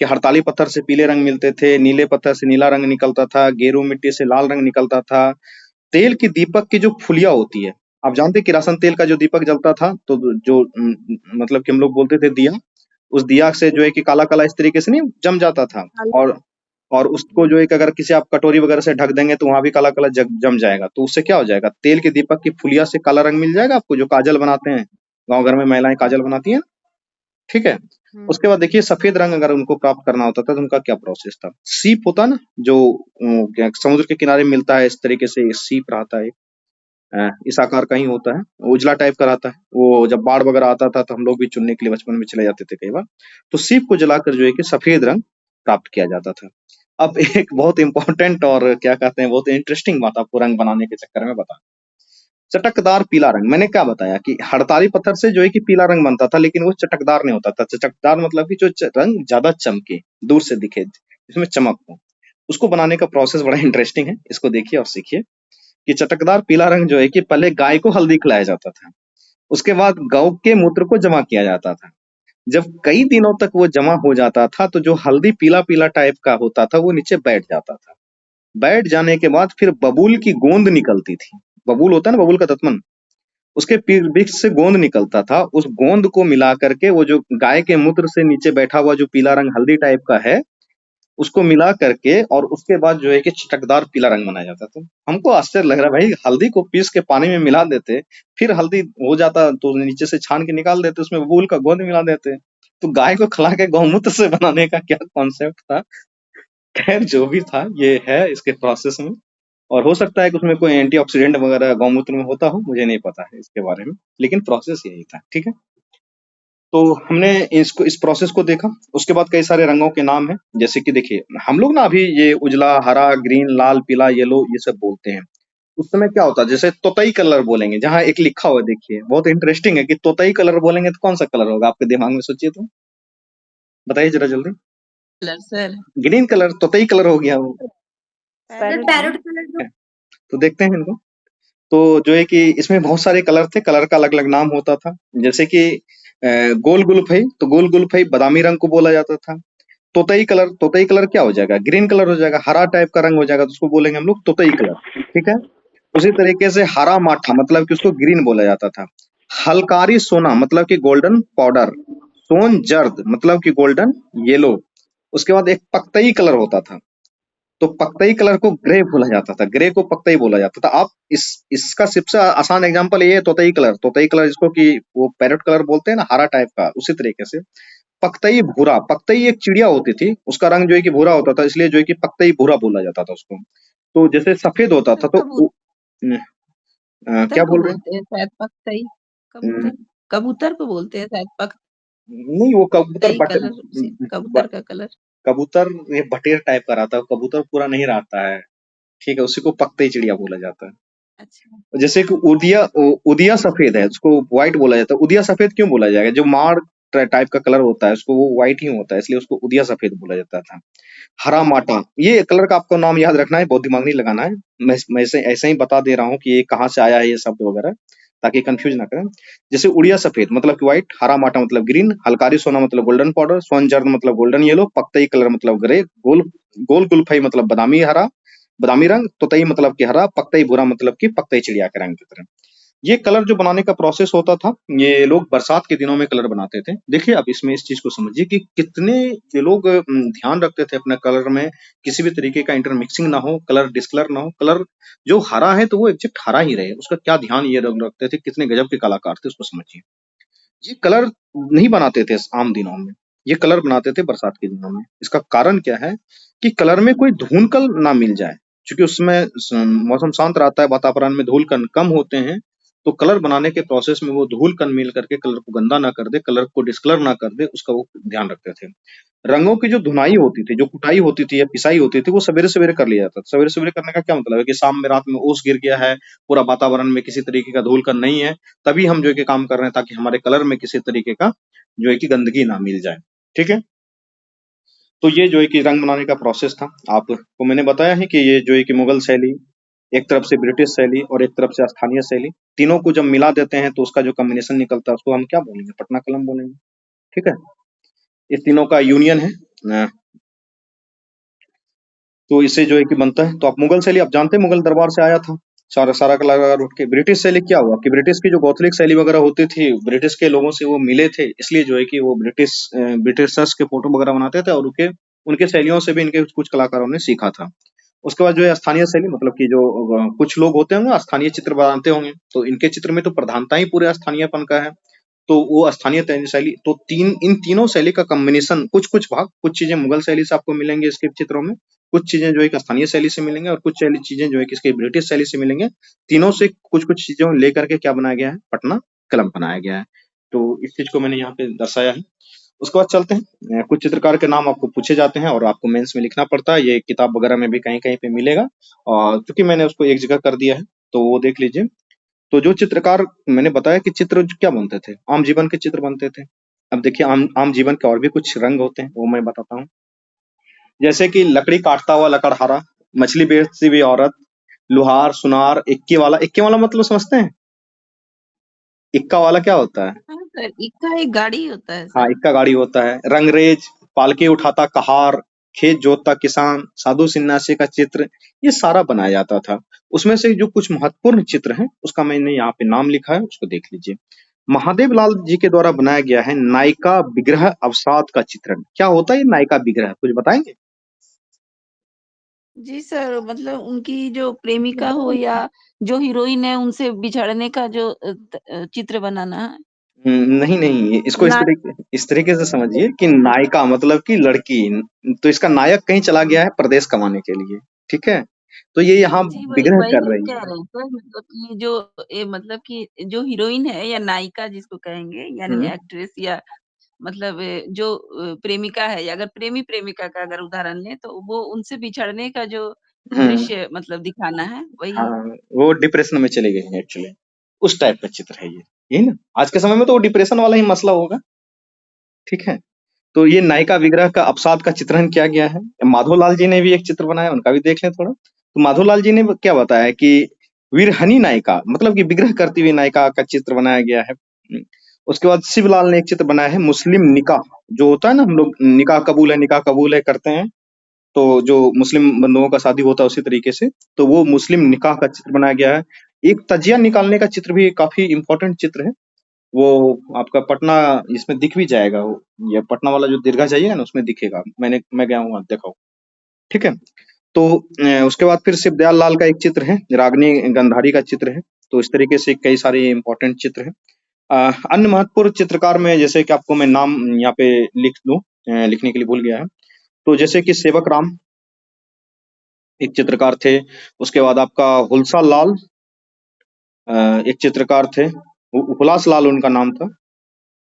कि हड़ताली पत्थर से पीले रंग मिलते थे, नीले पत्थर से नीला रंग निकलता था, गेरू मिट्टी से लाल रंग निकलता था। तेल की दीपक की जो फुलिया होती है, आप जानते हैं किरासन तेल का जो दीपक जलता था, तो जो मतलब कि हम लोग बोलते थे दिया, उस दिया से जो है कि काला काला इस तरीके से नहीं जम जाता था। और उसको जो है कि अगर किसी आप कटोरी वगैरह से ढक देंगे तो वहां भी काला काला जम जाएगा। तो उससे क्या हो जाएगा, तेल के दीपक की फुलिया से काला रंग मिल जाएगा आपको, जो काजल बनाते हैं गाँव घर में महिलाएं काजल बनाती हैं। ठीक है। उसके बाद देखिए सफेद रंग अगर उनको प्राप्त करना होता था तो उनका क्या प्रोसेस था। सीप होता ना जो क्या समुद्र के किनारे मिलता है, इस तरीके से सीप रहता है, इस आकार का ही होता है, उजला टाइप का रहता है। वो जब बाढ़ वगैरह आता था तो हम लोग भी चुनने के लिए बचपन में चले जाते थे कई बार। तो सीप को जलाकर जो है कि सफेद रंग प्राप्त किया जाता था। अब एक बहुत इंपॉर्टेंट और क्या कहते हैं बहुत इंटरेस्टिंग बात आपको रंग बनाने के चक्कर में बता। चटकदार पीला रंग, मैंने क्या बताया कि हड़ताली पत्थर से जो है कि पीला रंग बनता था, लेकिन वो चटकदार नहीं होता था। चटकदार मतलब कि जो रंग ज्यादा चमके, दूर से दिखे, इसमें चमक हो, उसको बनाने का प्रोसेस बड़ा इंटरेस्टिंग है। इसको देखिए और सीखिए कि चटकदार पीला रंग जो है कि पहले गाय को हल्दी खिलाया जाता था, उसके बाद गौ के मूत्र को जमा किया जाता था। जब कई दिनों तक वो जमा हो जाता था तो जो हल्दी पीला पीला टाइप का होता था वो नीचे बैठ जाता था। बैठ जाने के बाद फिर बबूल की गोंद निकलती थी। बबूल होता है ना, बबूल का तत्मन, उसके बीच से गोंद निकलता था। उस गोंद को मिला करके वो जो गाय के मूत्र से नीचे बैठा हुआ जो पीला रंग हल्दी टाइप का है, उसको मिला करके और उसके बाद जो है कि चटकदार पीला रंग बनाया जाता था। हमको आश्चर्य लग रहा है भाई, हल्दी को पीस के पानी में मिला देते, फिर हल्दी हो जाता तो नीचे से छान के निकाल देते, उसमें बबूल का गोंद मिला देते, तो गाय को खिला के गौमूत्र से बनाने का क्या कॉन्सेप्ट था। खैर जो भी था ये है इसके प्रोसेस में। और हो सकता है कि उसमें कोई एंटीऑक्सीडेंट वगैरह गौमूत्र में होता हो, मुझे नहीं पता है इसके बारे में, लेकिन प्रोसेस यही था। ठीक है। तो हमने इसको इस प्रोसेस को देखा। उसके बाद कई सारे रंगों के नाम हैं, जैसे कि देखिए हम लोग ना अभी ये उजला, हरा, ग्रीन, लाल, पीला, येलो ये सब बोलते हैं। उस समय क्या होता है, जैसे तोतई कलर बोलेंगे, जहाँ एक लिखा हुआ है, देखिए बहुत इंटरेस्टिंग है कि तोतई कलर बोलेंगे तो कौन सा कलर होगा आपके दिमाग में, सोचिए तो बताइए जरा जल्दी। कलर सर, ग्रीन कलर, तोतई कलर हो गया वो। सर पैरोट कलर जो तो देखते हैं इनको। तो जो है कि इसमें बहुत सारे कलर थे, कलर का अलग अलग नाम होता था। जैसे कि गोल गुलफई, तो गोल गुलफई बादामी रंग को बोला जाता था। तोतई कलर, तोतई कलर क्या हो जाएगा, ग्रीन कलर हो जाएगा, हरा टाइप का रंग हो जाएगा, तो उसको बोलेंगे हम लोग तोतई कलर। ठीक है। उसी तरीके से हरा माठा मतलब कि उसको ग्रीन बोला जाता था। हलकारी सोना मतलब कि गोल्डन पाउडर। सोन जर्द मतलब कि गोल्डन येलो। उसके बाद एक पक्तई कलर होता था, तो पक्तई कलर को ग्रे बोला जाता था, ग्रे को पक्तई बोला जाता था। आप इसका सबसे आसान एग्जांपल ये है तोतई कलर, तोतई कलर जिसको कि वो पैरेट कलर बोलते हैं ना, हरा टाइप का, उसी तरीके से पक्तई भूरा। पक्तई एक चिड़िया होती थी, उसका रंग जो है कि भूरा होता था, इसलिए जो है कि पक्तई भूरा बोला जाता था उसको। तो जैसे सफेद होता था तो क्या कबूतर को बोल रहे बोलते हैं शायद पक्तई, हैं? कबूतर, कबूतर को बोलते हैं शायद नहीं वो कबूतर पक्तई बट, कलर, कबूतर का कलर। कबूतर ये बटेर टाइप का रहता है, कबूतर पूरा नहीं रहता है। ठीक है, उसी को पक्तई चिड़िया बोला जाता है। अच्छा, जैसे कि उदिया सफेद है, उसको व्हाइट बोला जाता है। उदिया सफेद क्यों बोला जाएगा, जो मार टाइप का कलर होता है उसको वो व्हाइट ही होता है, इसलिए उसको उदिया सफेद बोला जाता था। हरा माटा, ये कलर का आपको नाम याद रखना है, बहुत दिमाग नहीं लगाना है। मैं ऐसे ऐसे ही बता दे रहा हूँ कि ये कहाँ से आया है ये शब्द वगैरह। ताकि कंफ्यूज ना करें। जैसे उड़िया सफेद मतलब कि व्हाइट, हरा माटा मतलब ग्रीन, हलकारी सोना मतलब गोल्डन पाउडर, सोन जर्द मतलब गोल्डन येलो, पक्तई कलर मतलब ग्रे, गोल गोल गुलफई मतलब बादामी हरा, बादामी रंग, तोतई मतलब कि हरा, पक्तई भूरा मतलब कि पक्तई चिड़िया के रंग की तरह। ये कलर जो बनाने का प्रोसेस होता था, ये लोग बरसात के दिनों में कलर बनाते थे। देखिए, अब इसमें इस चीज़ को समझिए कि कितने ये लोग ध्यान रखते थे अपने कलर में, किसी भी तरीके का इंटरमिक्सिंग ना हो, कलर डिस्कलर ना हो, कलर जो हरा है तो वो एग्ज़ैक्ट हरा ही रहे, उसका क्या ध्यान ये लोग रखते थे, कितने गज़ब के कलाकार थे, उसको समझिए। ये कलर नहीं बनाते थे आम दिनों में, ये कलर बनाते थे बरसात के दिनों में। इसका कारण क्या है कि कलर में कोई धूल-कण ना मिल जाए, क्योंकि उसमें मौसम शांत रहता है, वातावरण में धूल-कण कम होते हैं, तो कलर बनाने के प्रोसेस में वो धूल-कण मिल करके कलर को गंदा ना कर दे, कलर को डिस्कलर ना कर दे, उसका वो ध्यान रखते थे। रंगों की जो धुनाई होती थी, जो कुटाई होती थी या पिसाई होती थी, वो सवेरे-सवेरे कर लिया जाता था। सवेरे-सवेरे करने का क्या मतलब है कि शाम में, रात में ओस गिर गया है, पूरा वातावरण में किसी तरीके का धूल-कण नहीं है, तभी हम जो है कि काम कर रहे हैं ताकि हमारे कलर में किसी तरीके का जो है कि गंदगी ना मिल जाए। ठीक है? तो ये जो है कि रंग बनाने का प्रोसेस था। आपको मैंने बताया है कि ये जो है कि मुगल शैली, एक तरफ से ब्रिटिश शैली और एक तरफ से स्थानीय शैली, तीनों को जब मिला देते हैं तो उसका जो कॉम्बिनेशन निकलता है उसको हम क्या बोलेंगे? पटना कलम बोलेंगे। ठीक है? इस तीनों का यूनियन है। तो इससे जो है कि बनता है। तो आप मुगल शैली आप जानते हैं मुगल दरबार से आया था सारा सारा कलाकार उठ के। ब्रिटिश शैली क्या हुआ कि ब्रिटिश की जो गौथलिक शैली वगैरह होती थी, ब्रिटिश के लोगों से वो मिले थे, इसलिए जो है कि वो ब्रिटिशर्स के फोटो वगैरह बनाते थे और उनके उनके शैलियों से भी इनके कुछ कलाकारों ने सीखा था। उसके बाद जो है स्थानीय शैली मतलब कि जो कुछ लोग होते होंगे स्थानीय चित्र बनाते होंगे, तो इनके चित्र में तो प्रधानता ही पूरे स्थानीयपन का है। तो वो स्थानीय शैली, तो इन तीनों शैली का कॉम्बिनेशन, कुछ कुछ भाग, कुछ चीजें मुगल शैली से आपको मिलेंगे इसके चित्रों में, कुछ चीजें जो है स्थानीय शैली से मिलेंगे और कुछ चीजें जो है इसके ब्रिटिश शैली से मिलेंगे। तीनों से कुछ कुछ चीजों लेकर के क्या बनाया गया है? पटना कलम बनाया गया है। तो इस चीज को मैंने यहाँ पे दर्शाया है। उसके बाद चलते हैं, कुछ चित्रकार के नाम आपको पूछे जाते हैं और आपको मेंस में लिखना पड़ता है। ये किताब वगैरह में भी कहीं कहीं पे मिलेगा, और क्योंकि मैंने उसको एक जगह कर दिया है तो वो देख लीजिए। तो जो चित्रकार मैंने बताया कि चित्र क्या बनते थे, आम जीवन के चित्र बनते थे। अब देखिए आम आम जीवन के और भी कुछ रंग होते हैं, वो मैं बताता हूँ। जैसे कि लकड़ी काटता हुआ लकड़हारा, मछली बेचती हुई औरत, लुहार, सुनार, इक्के वाला मतलब समझते हैं? इक्का वाला क्या होता है? हाँ सर, इक्का एक गाड़ी होता है हाँ, सर। इक्का गाड़ी होता है। रंगरेज, पालकी उठाता कहार, खेत जोतता किसान, साधु सन्यासी का चित्र, ये सारा बनाया जाता था। उसमें से जो कुछ महत्वपूर्ण चित्र हैं, उसका मैंने यहाँ पे नाम लिखा है, उसको देख लीजिए। महादेव लाल जी के द्वारा बनाया गया है नायिका विग्रह अवसाद का चित्रण। क्या होता है ये नायिका विग्रह, कुछ बताएंगे? जी सर, मतलब उनकी जो प्रेमिका हो या जो हीरोइन है उनसे बिछड़ने का जो चित्र बनाना है। नहीं नहीं, इसको ना इस तरीके से समझिए कि नायिका मतलब कि लड़की, तो इसका नायक कहीं चला गया है प्रदेश कमाने के लिए। ठीक है? तो ये यहाँ जी, वही विग्रह वही कर हम रही कह है। रहे हैं सर, मतलब कि जो मतलब कि जो हीरोइन है या नायिका जिसको कहेंगे, यानी हम्म एक्ट्रेस या मतलब जो प्रेमिका है, या अगर प्रेमी प्रेमिका का अगर उदाहरण लें तो वो उनसे बिछड़ने का जो हम्म दृश्य मतलब दिखाना है हाँ, वही। वो डिप्रेशन में चली गई है एक्चुअली, उस टाइप का चित्र है ये। यही ना, आज के समय में तो वो डिप्रेशन वाला ही मसला होगा। ठीक है? तो ये नायिका विग्रह का अवसाद का चित्रण किया गया है। माधोलाल जी ने भी एक चित्र बनाया, उनका भी देख लें थोड़ा। तो माधोलाल जी ने क्या बताया कि वीरहनी नायिका मतलब कि विग्रह करती हुई नायिका का चित्र बनाया गया है। उसके बाद शिवलाल ने एक चित्र बनाया है मुस्लिम निकाह, जो होता है ना, हम लोग निकाह कबूल है करते हैं, तो जो मुस्लिम बंधुओं का शादी होता है उसी तरीके से, तो वो मुस्लिम निकाह का चित्र बनाया गया है। एक तजिया निकालने का चित्र भी काफी इंपॉर्टेंट चित्र है। वो आपका पटना इसमें दिख भी जाएगा, वो ये पटना वाला जो दीर्घा जाइएगा ना उसमें दिखेगा। मैं गया हूँ, देखा हूँ। ठीक है? तो उसके बाद फिर शिवदयाल लाल का एक चित्र है, रागनी गंधारी का चित्र है। तो इस तरीके से कई सारे इंपॉर्टेंट चित्र हैं। अन्य महत्वपूर्ण चित्रकार में जैसे कि आपको मैं नाम यहाँ पे लिख दूं, लिखने के लिए भूल गया है। तो जैसे कि सेवक राम एक चित्रकार थे। उसके बाद आपका हुलसा लाल एक चित्रकार थे, हुलास लाल उनका नाम था।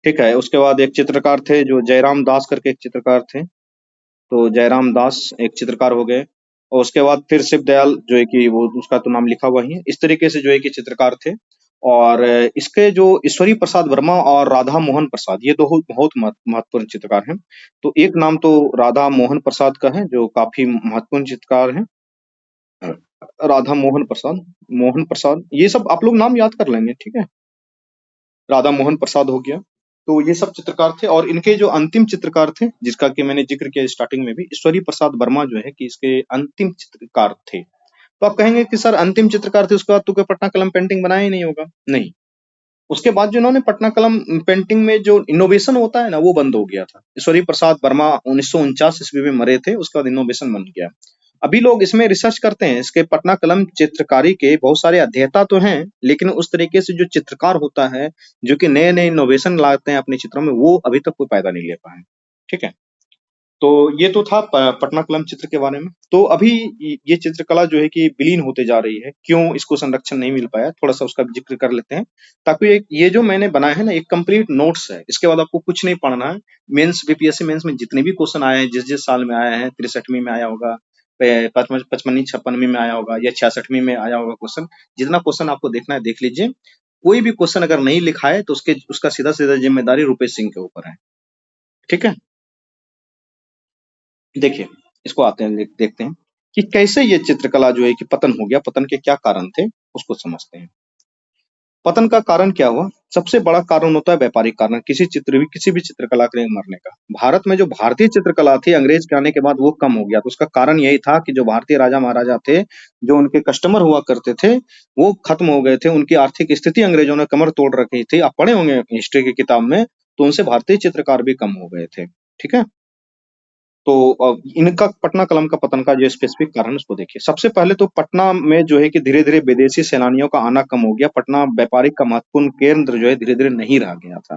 ठीक है? उसके बाद एक चित्रकार थे जो जयराम दास करके एक चित्रकार थे, तो जयराम दास एक चित्रकार हो गए। और उसके बाद फिर शिवदयाल जो है कि वो उसका तो नाम लिखा हुआ ही है। इस तरीके से जो है कि चित्रकार थे। और इसके जो ईश्वरी प्रसाद वर्मा और राधा मोहन प्रसाद, ये दो बहुत महत्वपूर्ण चित्रकार हैं। तो एक नाम तो राधा मोहन प्रसाद का है जो काफी महत्वपूर्ण चित्रकार हैं। राधा मोहन प्रसाद, ये सब आप लोग नाम याद कर लेंगे, ठीक है। राधा मोहन प्रसाद हो गया। तो ये सब चित्रकार थे, और इनके जो अंतिम चित्रकार थे, जिसका कि मैंने जिक्र किया स्टार्टिंग में भी, ईश्वरी प्रसाद वर्मा जो है कि इसके अंतिम चित्रकार थे। तो आप कहेंगे कि सर अंतिम चित्रकार थे, उसके बाद तो कोई पटना कलम पेंटिंग बनाया ही नहीं होगा। नहीं, उसके बाद जो इन्होंने पटना कलम पेंटिंग में जो इनोवेशन होता है ना, वो बंद हो गया था। ईश्वरी प्रसाद वर्मा 1949 ईस्वी में मरे थे, उसके बाद इनोवेशन बन गया। अभी लोग इसमें रिसर्च करते हैं, इसके पटना कलम चित्रकारी के बहुत सारे अध्येता तो हैं, लेकिन उस तरीके से जो चित्रकार होता है, जो कि नए नए इनोवेशन लाते हैं अपने चित्रों में, वो अभी तक कोई फायदा नहीं ले पाए। ठीक है, तो ये तो था पटना कलम चित्र के बारे में। तो अभी ये चित्रकला जो है कि विलीन होते जा रही है, क्यों इसको संरक्षण नहीं मिल पाया, थोड़ा सा उसका जिक्र कर लेते हैं, ताकि ये जो मैंने बनाया है ना, एक कंप्लीट नोट्स है, इसके बाद आपको कुछ नहीं पढ़ना है। मेंस बीपीएससी मेंस में जितने भी क्वेश्चन आए हैं, जिस जिस साल में आए हैं, 63वीं में आया होगा, 55वीं 56वीं में आया होगा, या 66वीं में आया होगा क्वेश्चन, जितना क्वेश्चन आपको देखना है देख लीजिए। कोई भी क्वेश्चन अगर नहीं लिखा है तो उसका सीधा सीधा जिम्मेदारी रुपेश सिंह के ऊपर है। ठीक है, देखिए, इसको आते हैं देखते हैं कि कैसे ये चित्रकला जो है कि पतन हो गया, पतन के क्या कारण थे, उसको समझते हैं। पतन का कारण क्या हुआ? सबसे बड़ा कारण होता है व्यापारिक कारण, किसी भी चित्रकला के मरने का। भारत में जो भारतीय चित्रकला थी अंग्रेज के आने के बाद वो कम हो गया, तो उसका कारण यही था कि जो भारतीय राजा महाराजा थे, जो उनके कस्टमर हुआ करते थे, वो खत्म हो गए थे। उनकी आर्थिक स्थिति अंग्रेजों ने कमर तोड़ रखी थी। आप पढ़े होंगे हिस्ट्री की किताब में, तो उनसे भारतीय चित्रकार भी कम हो गए थे। ठीक है, तो इनका पटना कलम का पतन का जो स्पेसिफिक कारण उसको देखिए। सबसे पहले तो पटना में जो है कि धीरे-धीरे विदेशी सैलानियों का आना कम हो गया। पटना व्यापारिक का महत्वपूर्ण केंद्र जो है धीरे-धीरे नहीं रह गया था।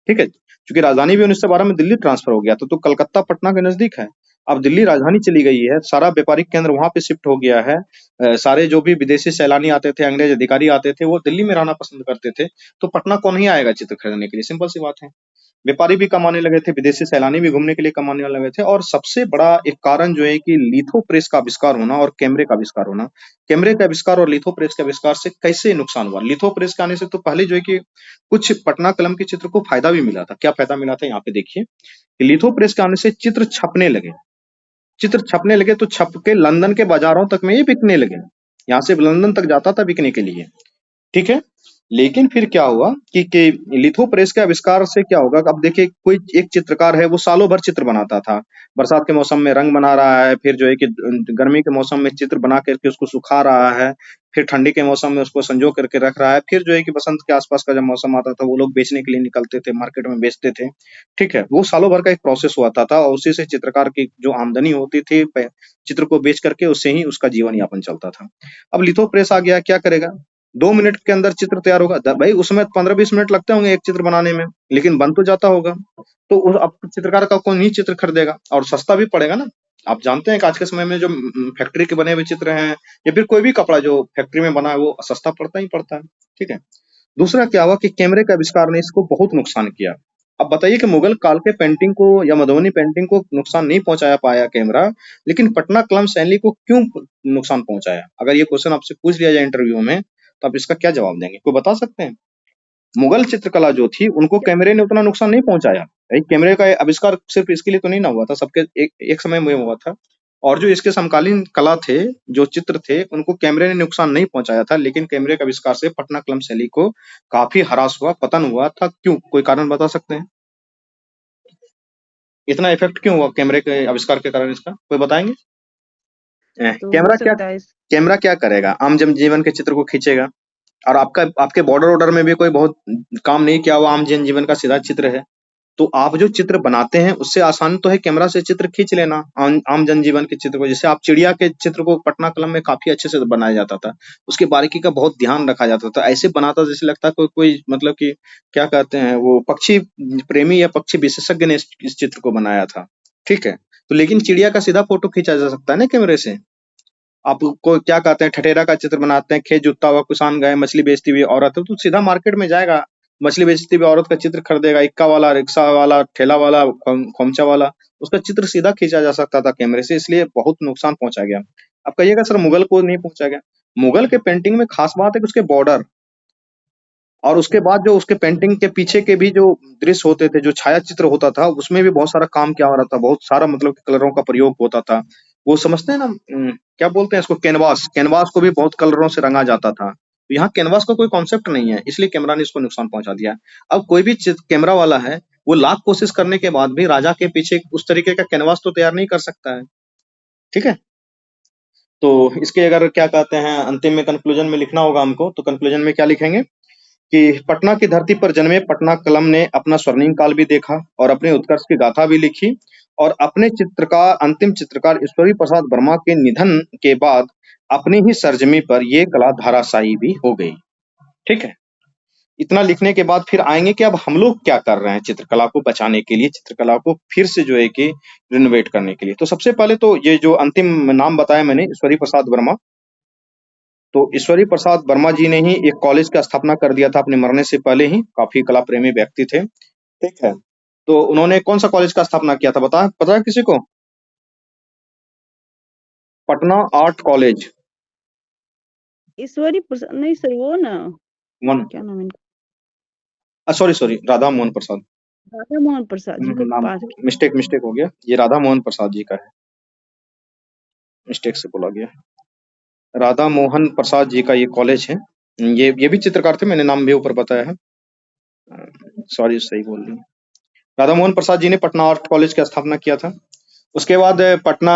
ठीक है? क्योंकि राजधानी भी 1912 में दिल्ली ट्रांसफर हो गया था, तो कलकत्ता पटना के नजदीक है। अब दिल्ली राजधानी चली गई है, सारा व्यापारिक केंद्र वहां पे शिफ्ट हो गया है। सारे जो भी विदेशी सैलानी आते थे, अंग्रेज अधिकारी आते थे, वो दिल्ली में रहना पसंद करते थे। तो पटना कौन ही आएगा चित्र खरीदने के लिए? सिंपल सी बात है। व्यापारी भी कम आने लगे थे, विदेशी सैलानी भी घूमने के लिए कम आने लगे थे, और सबसे बड़ा एक कारण जो है कि लिथो प्रेस का आविष्कार होना और कैमरे का आविष्कार होना। कैमरे का आविष्कार और लिथो प्रेस के आविष्कार से कैसे नुकसान हुआ? लिथो प्रेस के आने से तो पहले जो है कि कुछ पटना कलम के चित्र को फायदा भी मिला था। क्या फायदा मिला था? यहाँ पे देखिए कि लिथो प्रेस के आने से चित्र छपने लगे। चित्र छपने लगे तो छप के लंदन के बाजारों तक में ये बिकने लगे। यहाँ से लंदन तक जाता था बिकने के लिए। ठीक है, लेकिन फिर क्या हुआ कि लिथो प्रेस के आविष्कार से क्या होगा? अब देखिए, कोई एक चित्रकार है, वो सालों भर चित्र बनाता था। बरसात के मौसम में रंग बना रहा है, फिर जो है कि गर्मी के मौसम में चित्र बना करके उसको सुखा रहा है, फिर ठंडी के मौसम में उसको संजो करके रख रहा है, फिर जो है कि बसंत के आसपास का जब मौसम आता था, वो लोग बेचने के लिए निकलते थे, मार्केट में बेचते थे। ठीक है, वो सालों भर का एक प्रोसेस हुआ था, और उसी से चित्रकार की जो आमदनी होती थी, चित्र को बेच करके उससे ही उसका जीवन यापन चलता था। अब लिथो प्रेस आ गया, क्या करेगा? 2 मिनट के अंदर चित्र तैयार होगा। भाई उसमें 15-20 मिनट लगते होंगे एक चित्र बनाने में, लेकिन बन तो जाता होगा। तो अब चित्रकार का कौन ही चित्र खरीदेगा, और सस्ता भी पड़ेगा ना। आप जानते हैं कि आज के समय में जो फैक्ट्री के बने हुए चित्र हैं, या फिर कोई भी कपड़ा जो फैक्ट्री में बना है, वो सस्ता पड़ता ही पड़ता है। ठीक है, दूसरा क्या हुआ कि कैमरे का आविष्कार ने इसको बहुत नुकसान किया। अब बताइए कि मुगल काल के पेंटिंग को या मधुबनी पेंटिंग को नुकसान नहीं पहुंचाया पाया कैमरा, लेकिन पटना कलम शैली को क्यों नुकसान पहुंचाया? अगर ये क्वेश्चन आपसे पूछ लिया जाए इंटरव्यू में, तो आप इसका क्या जवाब देंगे? कोई बता सकते हैं? मुगल चित्रकला जो थी, उनको कैमरे ने उतना नुकसान नहीं पहुंचाया। भाई कैमरे का आविष्कार सिर्फ इसके लिए तो नहीं ना हुआ था, सबके एक समय में हुआ था। और जो इसके समकालीन कला थे, जो चित्र थे, उनको कैमरे ने नुकसान नहीं पहुंचाया था, लेकिन कैमरे के आविष्कार से पटना कलम शैली को काफी ह्रास हुआ, पतन हुआ था। क्यों? कोई कारण बता सकते हैं? इतना इफेक्ट क्यों हुआ कैमरे के आविष्कार के कारण इसका? कोई बताएंगे? तो हो कैमरा क्या सकता है कैमरा क्या करेगा? आम जन जीवन के चित्र को खींचेगा, और आपके बॉर्डर ऑर्डर में भी कोई बहुत काम नहीं किया हुआ आम जन जीवन का सीधा चित्र है। तो आप जो चित्र बनाते हैं, उससे आसान तो है कैमरा से चित्र खींच लेना, आम जनजीवन के चित्र को। जैसे आप चिड़िया के चित्र को पटना कलम में काफी अच्छे से बनाया जाता था, उसकी बारीकी का बहुत ध्यान रखा जाता था। ऐसे बनाता जैसे लगता कोई कोई मतलब कि क्या कहते हैं, वो पक्षी प्रेमी या पक्षी विशेषज्ञ ने इस चित्र को बनाया था। ठीक है, तो लेकिन चिड़िया का सीधा फोटो खींचा जा सकता है ना कैमरे से। आप को क्या कहते हैं, ठठेरा का चित्र बनाते हैं, खेत जुतता हुआ किसान गए, मछली बेचती हुई औरत है, तो सीधा मार्केट में जाएगा, मछली बेचती हुई औरत का चित्र खरीदेगा। इक्का वाला, रिक्शा वाला, ठेला वाला, खोमचा वाला, उसका चित्र सीधा खींचा जा सकता था कैमरे से, इसलिए बहुत नुकसान पहुंचा गया। अब कहिएगा सर मुगल को नहीं पहुंचा गया। मुगल के पेंटिंग में खास बात है कि उसके बॉर्डर, और उसके बाद जो उसके पेंटिंग के पीछे के भी जो दृश्य होते थे, जो छाया चित्र होता था, उसमें भी बहुत सारा काम किया हो रहा था, बहुत सारा मतलब कलरों का प्रयोग होता था। वो समझते हैं ना, क्या बोलते हैं इसको, कैनवास। कैनवास को भी बहुत कलरों से रंगा जाता था। तो यहाँ कैनवास का कोई कॉन्सेप्ट नहीं है, इसलिए कैमरा ने इसको नुकसान पहुंचा दिया। अब कोई भी कैमरा वाला है, वो लाख कोशिश करने के बाद भी राजा के पीछे उस तरीके का कैनवास तो तैयार नहीं कर सकता है। ठीक है, तो इसके अगर क्या कहते हैं अंतिम में कंक्लूजन में लिखना होगा हमको, तो कंक्लूजन में क्या लिखेंगे कि पटना की धरती पर जन्मे पटना कलम ने अपना स्वर्णिम काल भी देखा और अपने उत्कर्ष की गाथा भी लिखी, और अपने चित्रकार अंतिम चित्रकार ईश्वरी प्रसाद वर्मा के निधन के बाद अपनी ही सरजमी पर ये कला धाराशायी भी हो गई। ठीक है, इतना लिखने के बाद फिर आएंगे कि अब हम लोग क्या कर रहे हैं चित्रकला को बचाने के लिए, चित्रकला को फिर से जो है कि रिनोवेट करने के लिए। तो सबसे पहले तो ये जो अंतिम नाम बताया मैंने, ईश्वरी प्रसाद वर्मा, तो ईश्वरी प्रसाद वर्मा जी ने ही एक कॉलेज का स्थापना कर दिया था अपने मरने से पहले ही। काफी कला प्रेमी व्यक्ति थे। ठीक है, तो उन्होंने कौन सा कॉलेज का स्थापना किया था, पता है किसी को? Patna art college. ईश्वरी प्रसाद नहीं सर, वो ना वन क्या नाम है इनका? सॉरी राधा मोहन प्रसाद। राधा मोहन प्रसाद जी के नाम पास। मिस्टेक हो गया, ये राधा मोहन प्रसाद जी का है, मिस्टेक से बोला गया। राधा मोहन प्रसाद जी का ये कॉलेज है। ये भी चित्रकार थे, मैंने नाम भी ऊपर बताया है। सॉरी, सही बोल रही हूँ। राधा मोहन प्रसाद जी ने पटना आर्ट कॉलेज की स्थापना किया था। उसके बाद पटना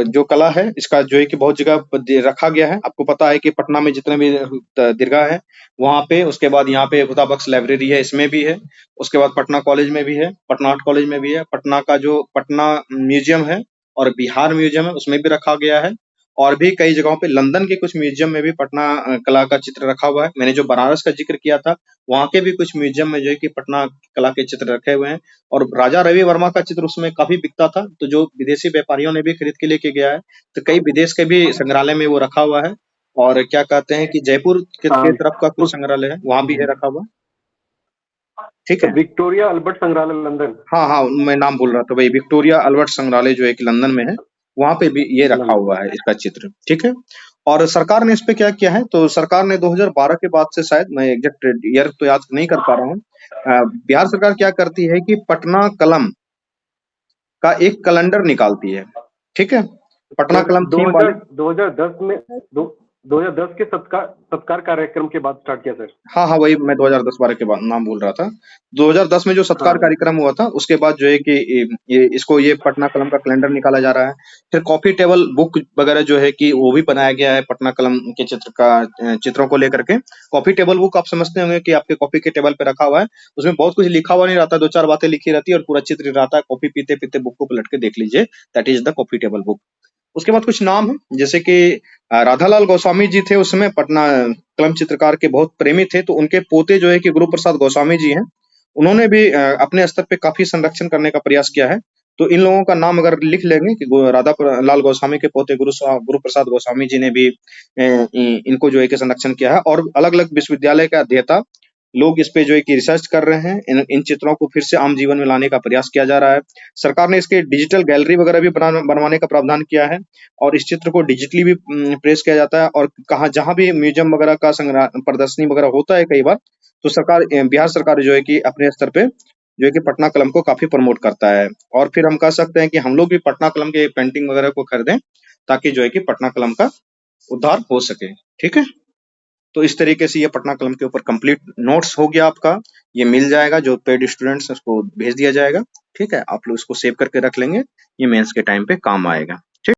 जो कला है इसका जो है कि बहुत जगह रखा गया है। आपको पता है कि पटना में जितने भी दरगाह है वहाँ पे, उसके बाद यहाँ पे खुदा बख्श लाइब्रेरी है, इसमें भी है। उसके बाद पटना कॉलेज में भी है, पटना आर्ट कॉलेज में भी है। पटना का जो पटना म्यूजियम है और बिहार म्यूजियम है उसमें भी रखा गया है। और भी कई जगहों पे, लंदन के कुछ म्यूजियम में भी पटना कला का चित्र रखा हुआ है। मैंने जो बनारस का जिक्र किया था, वहाँ के भी कुछ म्यूजियम में जो है कि पटना कला के चित्र रखे हुए हैं। और राजा रवि वर्मा का चित्र उसमें काफी बिकता था, तो जो विदेशी व्यापारियों ने भी खरीद के लेके गया है। तो कई विदेश के भी संग्रहालय में वो रखा हुआ है। और क्या कहते हैं कि जयपुर के तरफ का कुछ उस संग्रहालय है, वहां भी है रखा हुआ। ठीक है, विक्टोरिया अल्बर्ट संग्रहालय लंदन। हाँ, मैं नाम भूल रहा था भाई, विक्टोरिया अल्बर्ट संग्रहालय जो है कि लंदन में है, वहां पे भी ये रखा हुआ है इसका चित्र। ठीक है, और सरकार ने इस पे क्या किया है, तो सरकार ने 2012 के बाद से, शायद मैं एग्जैक्ट ईयर तो याद नहीं कर पा रहा हूँ, बिहार सरकार क्या करती है कि पटना कलम का एक कैलेंडर निकालती है। ठीक है, पटना कलम थीम वाले 2010 में 2010 के सत्कार कार्यक्रम के बाद स्टार्ट किया सर। हाँ, वही मैं 2010-12 के बाद नाम भूल रहा था। 2010 में जो सत्कार कार्यक्रम हुआ था, उसके बाद जो है कि ये पटना कलम का कैलेंडर निकाला जा रहा है। फिर कॉफी टेबल बुक वगैरह जो है कि वो भी बनाया गया है पटना कलम के चित्रों को लेकर के। कॉफी टेबल बुक आप समझते होंगे कि आपके कॉफी के टेबल पे रखा हुआ है, उसमें बहुत कुछ लिखा हुआ नहीं रहता, 2-4 बातें लिखी रहती है और पूरा चित्र रहता है। कॉफी पीते पीते बुक को पलट के देख लीजिए, that is the coffee table book. उसके बाद कुछ नाम है, जैसे कि राधालाल गोस्वामी जी थे, उस समय पटना कलम चित्रकार के बहुत प्रेमी थे, तो उनके पोते जो है कि गुरु प्रसाद गोस्वामी जी हैं, उन्होंने भी अपने स्तर पे काफी संरक्षण करने का प्रयास किया है। तो इन लोगों का नाम अगर लिख लेंगे कि लाल गोस्वामी के पोते गुरु प्रसाद गोस्वामी जी ने भी इनको जो है कि संरक्षण किया है। और अलग अलग विश्वविद्यालय के अध्येता लोग इस पे जो है कि रिसर्च कर रहे हैं, इन चित्रों को फिर से आम जीवन में लाने का प्रयास किया जा रहा है। सरकार ने इसके डिजिटल गैलरी वगैरह भी बनवाने का प्रावधान किया है, और इस चित्र को डिजिटली भी प्रेस किया जाता है। और जहां भी म्यूजियम वगैरह का प्रदर्शनी वगैरह होता है कई बार, तो बिहार सरकार जो है कि अपने स्तर पे जो है कि पटना कलम को काफी प्रमोट करता है। और फिर हम कह सकते हैं कि हम लोग भी पटना कलम के पेंटिंग वगैरह को खरीदें, ताकि जो है कि पटना कलम का उद्धार हो सके। ठीक है, तो इस तरीके से ये पटना कलम के ऊपर कंप्लीट नोट्स हो गया आपका। ये मिल जाएगा, जो पेड स्टूडेंट्स उसको भेज दिया जाएगा। ठीक है, आप लोग इसको सेव करके रख लेंगे, ये मेंस के टाइम पे काम आएगा।